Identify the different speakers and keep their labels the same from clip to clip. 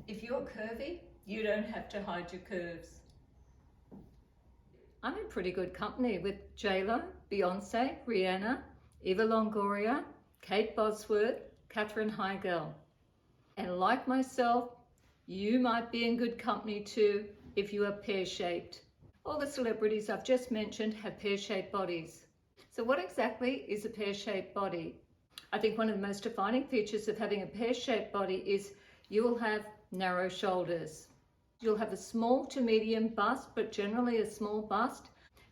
Speaker 1: If you're curvy, you don't have to hide your curves. I'm in pretty good company with J-Lo, Beyonce, Rihanna, Eva Longoria, Kate Bosworth, Katherine Heigl. And like myself, you might be in good company too if you are pear-shaped. All the celebrities I've just mentioned have pear-shaped bodies. So what exactly is a pear-shaped body? I think one of the most defining features of having a pear-shaped body is you will have narrow shoulders. You'll have a small to medium bust, but generally a small bust.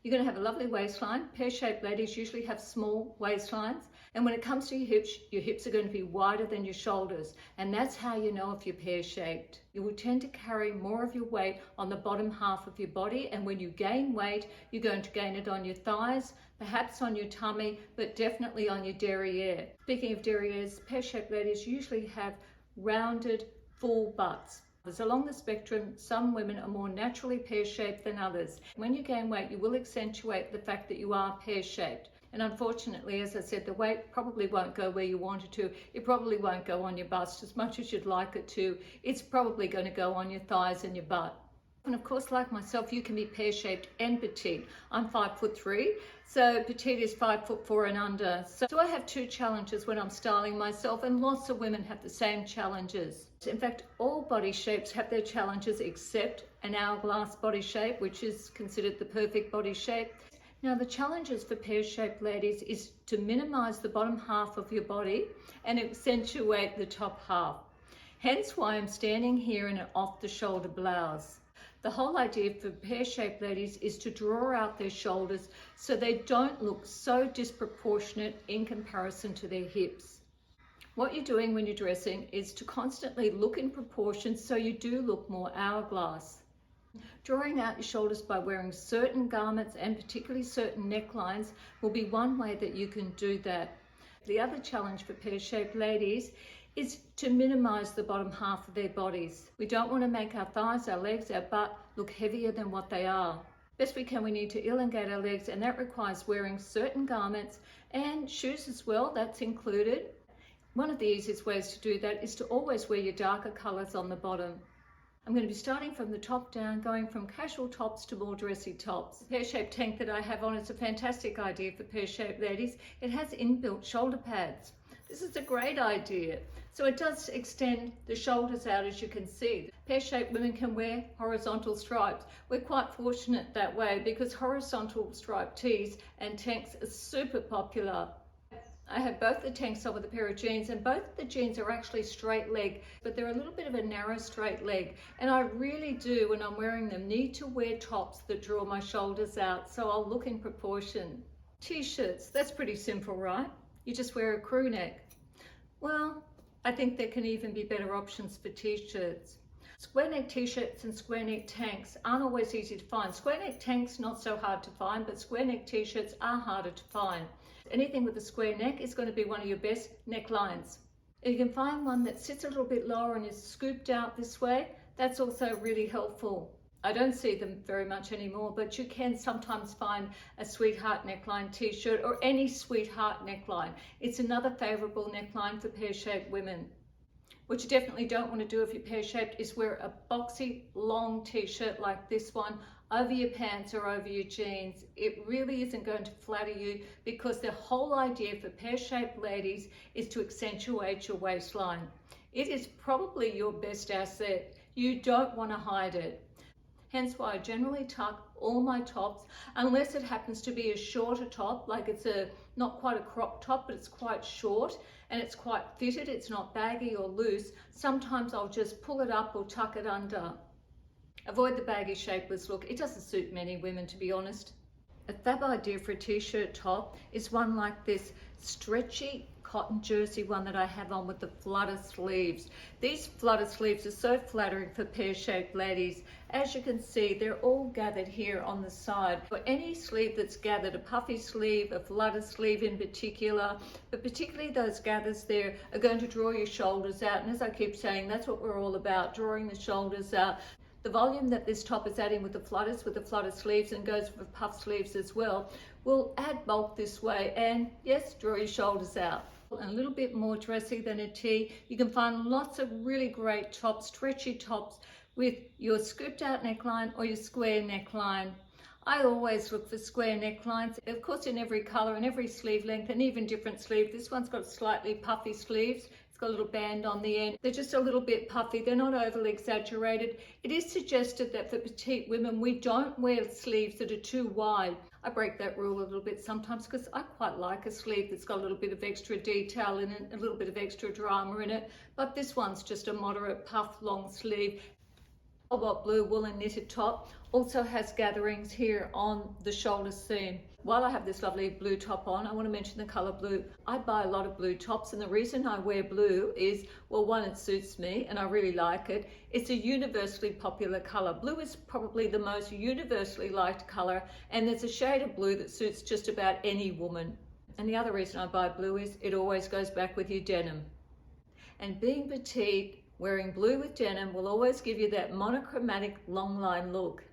Speaker 1: You're going to have a lovely waistline. Pear-shaped ladies usually have small waistlines. And when it comes to your hips are going to be wider than your shoulders. And that's how you know if you're pear-shaped. You will tend to carry more of your weight on the bottom half of your body. And when you gain weight, you're going to gain it on your thighs, perhaps on your tummy, but definitely on your derriere. Speaking of derrieres, pear-shaped ladies usually have rounded, full butts. Along the spectrum, some women are more naturally pear-shaped than others. When you gain weight, you will accentuate the fact that you are pear-shaped. And unfortunately, as I said, the weight probably won't go where you want it to. It probably won't go on your bust as much as you'd like it to. It's probably going to go on your thighs and your butt. And of course, like myself, you can be pear-shaped and petite. I'm 5'3", so petite is 5'4" and under. So I have two challenges when I'm styling myself, and lots of women have the same challenges. In fact, all body shapes have their challenges except an hourglass body shape, which is considered the perfect body shape. Now, the challenges for pear-shaped ladies is to minimize the bottom half of your body and accentuate the top half. Hence why I'm standing here in an off-the-shoulder blouse. The whole idea for pear-shaped ladies is to draw out their shoulders so they don't look so disproportionate in comparison to their hips. What you're doing when you're dressing is to constantly look in proportion so you do look more hourglass. Drawing out your shoulders by wearing certain garments and particularly certain necklines will be one way that you can do that. The other challenge for pear-shaped ladies is to minimize the bottom half of their bodies. We don't want to make our thighs, our legs, our butt look heavier than what they are. Best we can, we need to elongate our legs, and that requires wearing certain garments and shoes as well, that's included. One of the easiest ways to do that is to always wear your darker colors on the bottom. I'm going to be starting from the top down, going from casual tops to more dressy tops. The pear-shaped tank that I have on is a fantastic idea for pear-shaped ladies. It has inbuilt shoulder pads. This is a great idea. So it does extend the shoulders out, as you can see. Pear-shaped women can wear horizontal stripes. We're quite fortunate that way because horizontal striped tees and tanks are super popular. I have both the tanks on with a pair of jeans, and both of the jeans are actually straight leg, but they're a little bit of a narrow straight leg. And I really do, when I'm wearing them, need to wear tops that draw my shoulders out so I'll look in proportion. T-shirts, that's pretty simple, right? You just wear a crew neck. Well, I think there can even be better options for t-shirts. Square neck t-shirts and square neck tanks aren't always easy to find. Square neck tanks not so hard to find, but square neck t-shirts are harder to find. Anything with a square neck is going to be one of your best necklines. If you can find one that sits a little bit lower and is scooped out this way, that's also really helpful. I don't see them very much anymore, but you can sometimes find a sweetheart neckline t-shirt or any sweetheart neckline. It's another favorable neckline for pear-shaped women. What you definitely don't want to do if you're pear-shaped is wear a boxy, long t-shirt like this one over your pants or over your jeans. It really isn't going to flatter you because the whole idea for pear-shaped ladies is to accentuate your waistline. It is probably your best asset. You don't want to hide it. Hence why I generally tuck all my tops, unless it happens to be a shorter top, like it's not quite a crop top, but it's quite short and it's quite fitted, it's not baggy or loose. Sometimes I'll just pull it up or tuck it under. Avoid the baggy shapeless look. It doesn't suit many women, to be honest. A fab idea for a t-shirt top is one like this stretchy cotton jersey one that I have on with the flutter sleeves. These flutter sleeves are so flattering for pear-shaped ladies. As you can see, they're all gathered here on the side. For any sleeve that's gathered, a puffy sleeve, a flutter sleeve in particular, but particularly those gathers there are going to draw your shoulders out. And as I keep saying, that's what we're all about, drawing the shoulders out. The volume that this top is adding with the flutter sleeves, and goes with puff sleeves as well, will add bulk this way and yes, draw your shoulders out. and a little bit more dressy than a tee. You can find lots of really great tops, stretchy tops with your scooped out neckline or your square neckline. I always look for square necklines, of course in every colour and every sleeve length and even different sleeve. This one's got slightly puffy sleeves. It's got a little band on the end. They're just a little bit puffy. They're not overly exaggerated. It is suggested that for petite women, we don't wear sleeves that are too wide. I break that rule a little bit sometimes because I quite like a sleeve that's got a little bit of extra detail in it, a little bit of extra drama in it. But this one's just a moderate puff long sleeve. Cobalt blue woolen knitted top, also has gatherings here on the shoulder seam. While I have this lovely blue top on, I want to mention the colour blue. I buy a lot of blue tops, and the reason I wear blue is, well, one, it suits me and I really like it. It's a universally popular colour. Blue is probably the most universally liked colour, and there's a shade of blue that suits just about any woman. And the other reason I buy blue is it always goes back with your denim. And being petite, wearing blue with denim will always give you that monochromatic long line look.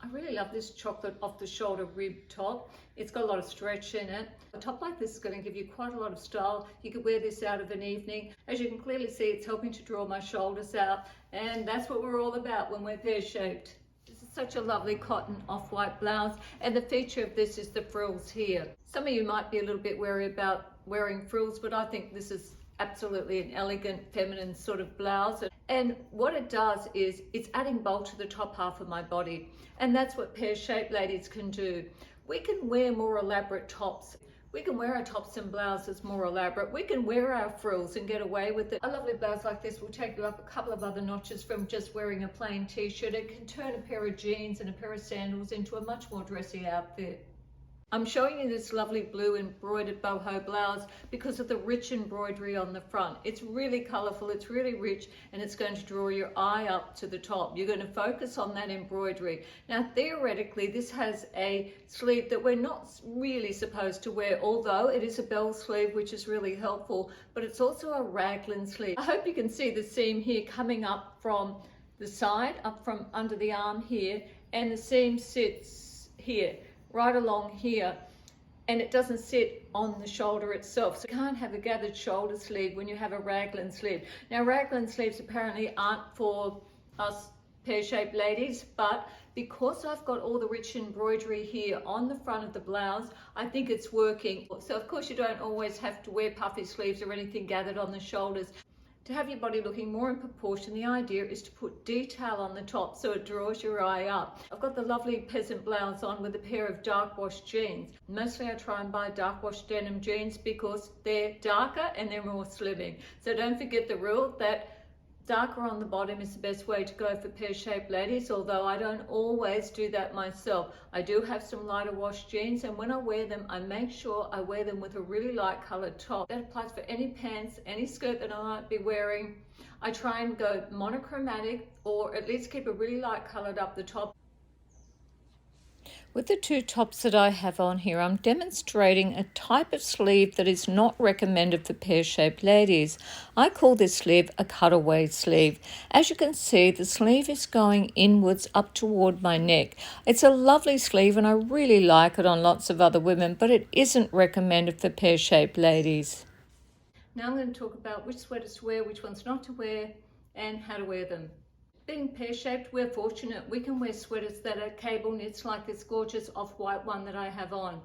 Speaker 1: I really love this chocolate off the shoulder rib top. It's got a lot of stretch in it. A top like this is going to give you quite a lot of style. You could wear this out of an evening. As you can clearly see, it's helping to draw my shoulders out, and that's what we're all about when we're pear shaped. This is such a lovely cotton off-white blouse, and the feature of this is the frills here. Some of you might be a little bit wary about wearing frills, but I think this is absolutely an elegant feminine sort of blouse, and what it does is it's adding bulk to the top half of my body, and that's what pear shaped ladies can do. We can wear more elaborate tops. We can wear our tops and blouses more elaborate. We can wear our frills and get away with it. A lovely blouse like this will take you up a couple of other notches from just wearing a plain t-shirt. It can turn a pair of jeans and a pair of sandals into a much more dressy outfit. I'm showing you this lovely blue embroidered boho blouse because of the rich embroidery on the front. It's really colourful, it's really rich, and it's going to draw your eye up to the top. You're going to focus on that embroidery. Now, theoretically, this has a sleeve that we're not really supposed to wear, although it is a bell sleeve, which is really helpful, but it's also a raglan sleeve. I hope you can see the seam here coming up from the side, up from under the arm here, and the seam sits here, right along here, and it doesn't sit on the shoulder itself. So you can't have a gathered shoulder sleeve when you have a raglan sleeve. Now, raglan sleeves apparently aren't for us pear-shaped ladies, but because I've got all the rich embroidery here on the front of the blouse, I think it's working. So of course you don't always have to wear puffy sleeves or anything gathered on the shoulders. To have your body looking more in proportion, the idea is to put detail on the top so it draws your eye up. I've got the lovely peasant blouse on with a pair of dark wash jeans. Mostly I try and buy dark wash denim jeans because they're darker and they're more slimming. So don't forget the rule that darker on the bottom is the best way to go for pear-shaped ladies, although I don't always do that myself. I do have some lighter wash jeans, and when I wear them, I make sure I wear them with a really light coloured top. That applies for any pants, any skirt that I might be wearing. I try and go monochromatic, or at least keep a really light coloured up the top. With the two tops that I have on here, I'm demonstrating a type of sleeve that is not recommended for pear-shaped ladies. I call this sleeve a cutaway sleeve. As you can see, the sleeve is going inwards up toward my neck. It's a lovely sleeve and I really like it on lots of other women, but it isn't recommended for pear-shaped ladies. Now I'm going to talk about which sweaters to wear, which ones not to wear, and how to wear them. Being pear-shaped, we're fortunate. We can wear sweaters that are cable knits like this gorgeous off-white one that I have on.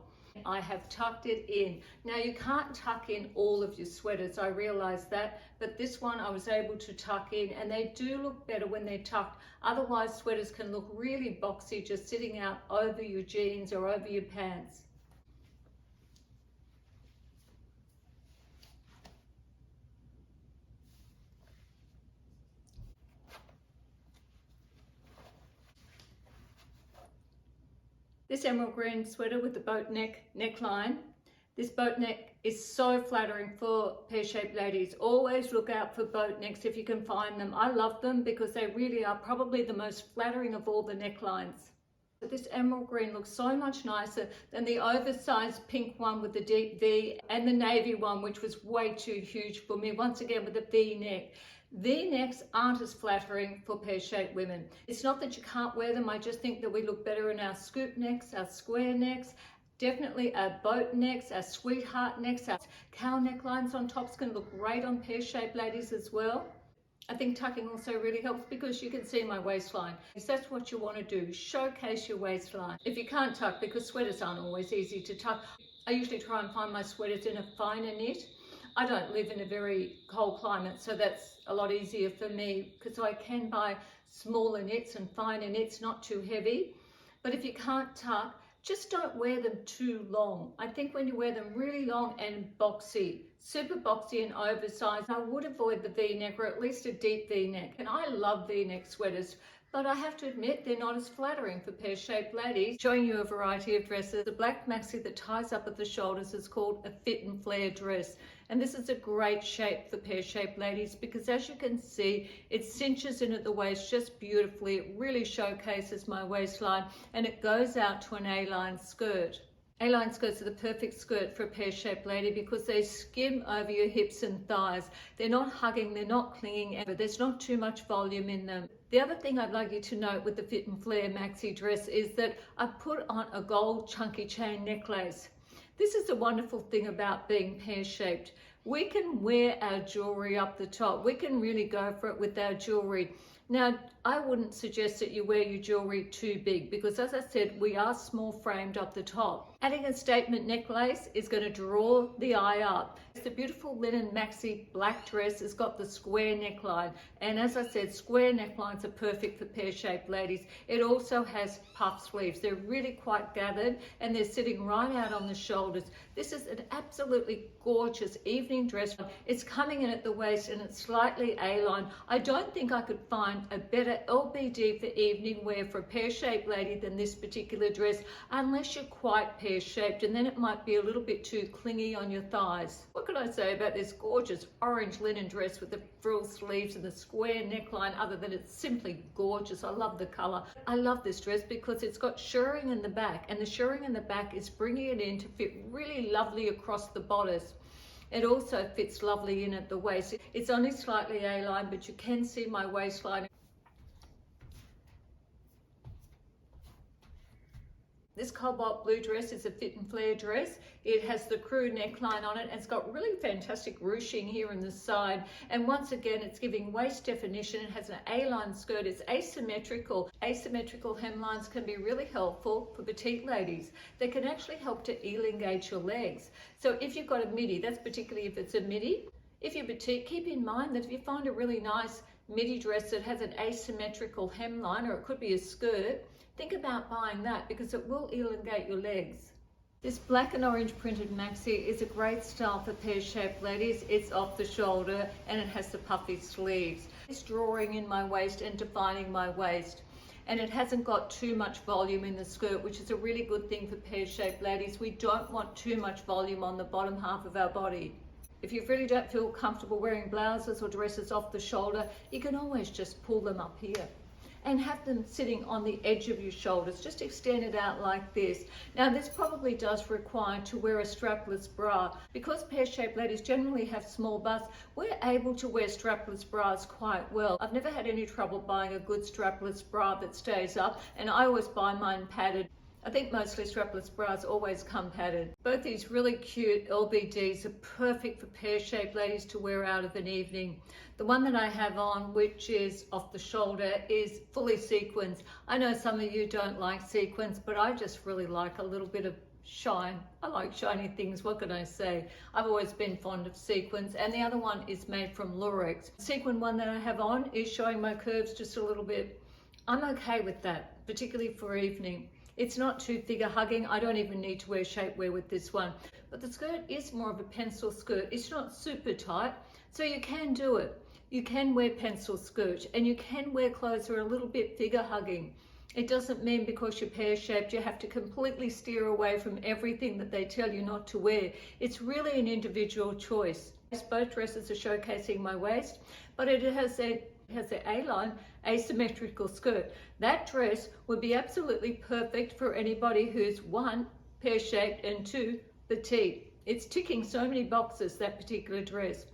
Speaker 1: I have tucked it in. Now, you can't tuck in all of your sweaters, I realize that, but this one I was able to tuck in, and they do look better when they're tucked. Otherwise, sweaters can look really boxy just sitting out over your jeans or over your pants. This emerald green sweater with the boat neckline. This boat neck is so flattering for pear-shaped ladies. Always look out for boat necks if you can find them. I love them because they really are probably the most flattering of all the necklines. This emerald green looks so much nicer than the oversized pink one with the deep V and the navy one, which was way too huge for me, once again with a V neck. V-necks aren't as flattering for pear-shaped women. It's not that you can't wear them, I just think that we look better in our scoop necks, our square necks, Definitely our boat necks, our sweetheart necks, our cow necklines on tops can look great on pear-shaped ladies as well. I think tucking also really helps because you can see my waistline. If that's what you want to do, showcase your waistline. If you can't tuck, because sweaters aren't always easy to tuck, I usually try and find my sweaters in a finer knit. I don't live in a very cold climate, so that's a lot easier for me because I can buy smaller knits and finer knits, not too heavy. But if you can't tuck, just don't wear them too long. I think when you wear them really long and boxy, super boxy and oversized, I would avoid the V-neck or at least a deep V-neck. And I love V-neck sweaters, but I have to admit they're not as flattering for pear-shaped ladies. Showing you a variety of dresses. The black maxi that ties up at the shoulders is called a fit and flare dress. And this is a great shape for pear-shaped ladies because as you can see, it cinches in at the waist just beautifully. It really showcases my waistline and it goes out to an A-line skirt. A-line skirts are the perfect skirt for a pear-shaped lady because they skim over your hips and thighs. They're not hugging, they're not clinging, and there's not too much volume in them. The other thing I'd like you to note with the fit and flare maxi dress is that I've put on a gold chunky chain necklace. This is the wonderful thing about being pear-shaped. We can wear our jewelry up the top. We can really go for it with our jewelry. Now, I wouldn't suggest that you wear your jewelry too big because as I said, we are small framed up the top. Adding a statement necklace is going to draw the eye up. It's a beautiful linen maxi black dress. It's got the square neckline. And as I said, square necklines are perfect for pear-shaped ladies. It also has puff sleeves. They're really quite gathered and they're sitting right out on the shoulders. This is an absolutely gorgeous evening dress. It's coming in at the waist and it's slightly A-line. I don't think I could find a better LBD for evening wear for a pear-shaped lady than this particular dress, unless you're quite pear-shaped, and then it might be a little bit too clingy on your thighs. What can I say about this gorgeous orange linen dress with the frill sleeves and the square neckline other than it's simply gorgeous? I love the color. I love this dress because it's got shirring in the back, and the shirring in the back is bringing it in to fit really lovely across the bodice. It also fits lovely in at the waist. It's only slightly A-line, but you can see my waistline. This cobalt blue dress is a fit and flare dress. It has the crew neckline on it and it's got really fantastic ruching here in the side. And once again, it's giving waist definition. It has an A-line skirt. It's asymmetrical. Asymmetrical hemlines can be really helpful for petite ladies. They can actually help to elongate your legs. So if you've got a midi, that's particularly if it's a midi. If you're petite, keep in mind that if you find a really nice midi dress that has an asymmetrical hemline, or it could be a skirt, think about buying that because it will elongate your legs. This black and orange printed maxi is a great style for pear-shaped ladies. It's off the shoulder and it has the puffy sleeves. It's drawing in my waist and defining my waist. And it hasn't got too much volume in the skirt, which is a really good thing for pear-shaped ladies. We don't want too much volume on the bottom half of our body. If you really don't feel comfortable wearing blouses or dresses off the shoulder, you can always just pull them up here and have them sitting on the edge of your shoulders. Just extend it out like this. Now this probably does require to wear a strapless bra. Because pear-shaped ladies generally have small busts, we're able to wear strapless bras quite well. I've never had any trouble buying a good strapless bra that stays up, and I always buy mine padded. I think mostly strapless bras always come padded. Both these really cute LBDs are perfect for pear-shaped ladies to wear out of an evening. The one that I have on, which is off the shoulder, is fully sequins. I know some of you don't like sequins, but I just really like a little bit of shine. I like shiny things, what can I say? I've always been fond of sequins, and the other one is made from lurex. The sequin one that I have on is showing my curves just a little bit. I'm okay with that, particularly for evening. It's not too figure hugging. I don't even need to wear shapewear with this one. But the skirt is more of a pencil skirt. It's not super tight, so you can do it. You can wear pencil skirt and you can wear clothes that are a little bit figure hugging. It doesn't mean because you're pear-shaped you have to completely steer away from everything that they tell you not to wear. It's really an individual choice. Both dresses are showcasing my waist, but it has an A-line asymmetrical skirt. That dress would be absolutely perfect for anybody who's one, pear-shaped, and two, petite. It's ticking so many boxes, that particular dress.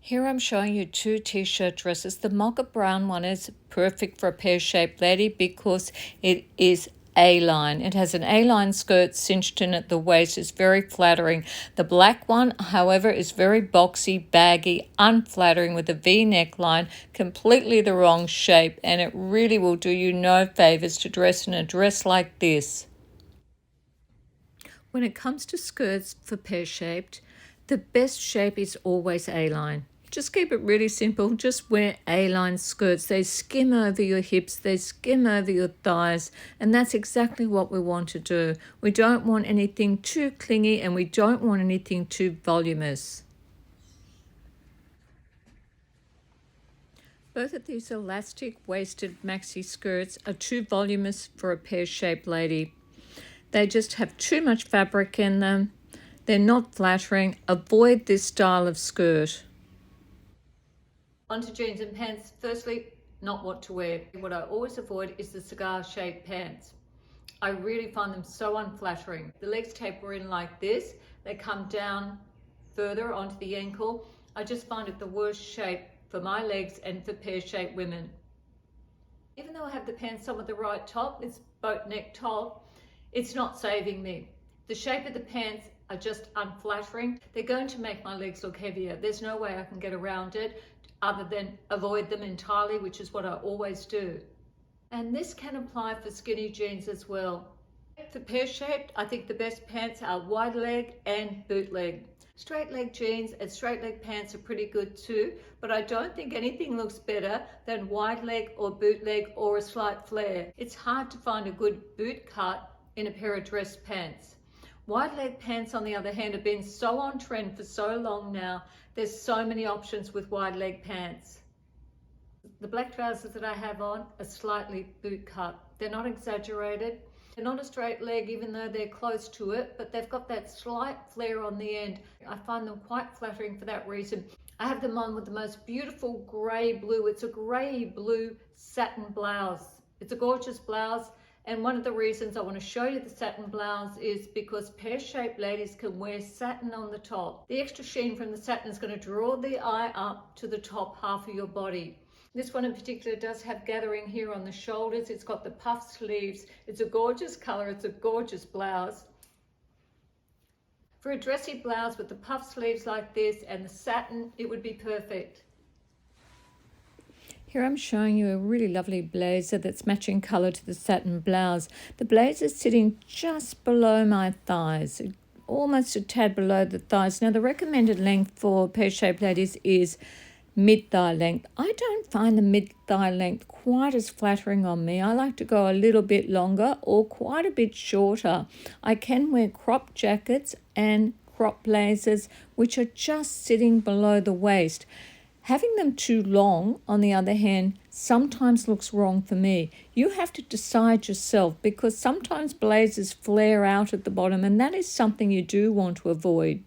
Speaker 1: Here I'm showing you two t-shirt dresses. The mocha brown one is perfect for a pear-shaped lady because it is A-line. It has an A-line skirt cinched in at the waist. It's very flattering. The black one, however, is very boxy, baggy, unflattering with a V neckline, completely the wrong shape, and it really will do you no favors to dress in a dress like this. When it comes to skirts for pear-shaped, the best shape is always A-line. Just keep it really simple. Just wear A-line skirts. They skim over your hips, they skim over your thighs, and that's exactly what we want to do. We don't want anything too clingy, and we don't want anything too voluminous. Both of these elastic waisted maxi skirts are too voluminous for a pear-shaped lady. They just have too much fabric in them. They're not flattering. Avoid this style of skirt. Onto jeans and pants. Firstly, not what to wear. What I always avoid is the cigar-shaped pants. I really find them so unflattering. The legs taper in like this. They come down further onto the ankle. I just find it the worst shape for my legs and for pear-shaped women. Even though I have the pants on with the right top, it's boat neck top, it's not saving me. The shape of the pants are just unflattering. They're going to make my legs look heavier. There's no way I can get around it other than avoid them entirely, which is what I always do. And this can apply for skinny jeans as well. For pear-shaped, I think the best pants are wide leg and bootleg. Straight leg jeans and straight leg pants are pretty good too, but I don't think anything looks better than wide leg or bootleg or a slight flare. It's hard to find a good boot cut in a pair of dress pants. Wide leg pants, on the other hand, have been so on trend for so long now. There's so many options with wide leg pants. The black trousers that I have on are slightly boot cut. They're not exaggerated. They're not a straight leg, even though they're close to it, but they've got that slight flare on the end. I find them quite flattering for that reason. I have them on with the most beautiful grey blue. It's a grey blue satin blouse. It's a gorgeous blouse. And one of the reasons I want to show you the satin blouse is because pear-shaped ladies can wear satin on the top. The extra sheen from the satin is going to draw the eye up to the top half of your body. This one in particular does have gathering here on the shoulders. It's got the puff sleeves. It's a gorgeous color. It's a gorgeous blouse. For a dressy blouse with the puff sleeves like this and the satin, it would be perfect. Here I'm showing you a really lovely blazer that's matching colour to the satin blouse. The blazer is sitting just below my thighs, almost a tad below the thighs. Now the recommended length for pear-shaped ladies is mid-thigh length. I don't find the mid-thigh length quite as flattering on me. I like to go a little bit longer or quite a bit shorter. I can wear crop jackets and crop blazers which are just sitting below the waist. Having them too long, on the other hand, sometimes looks wrong for me. You have to decide yourself, because sometimes blazers flare out at the bottom, and that is something you do want to avoid.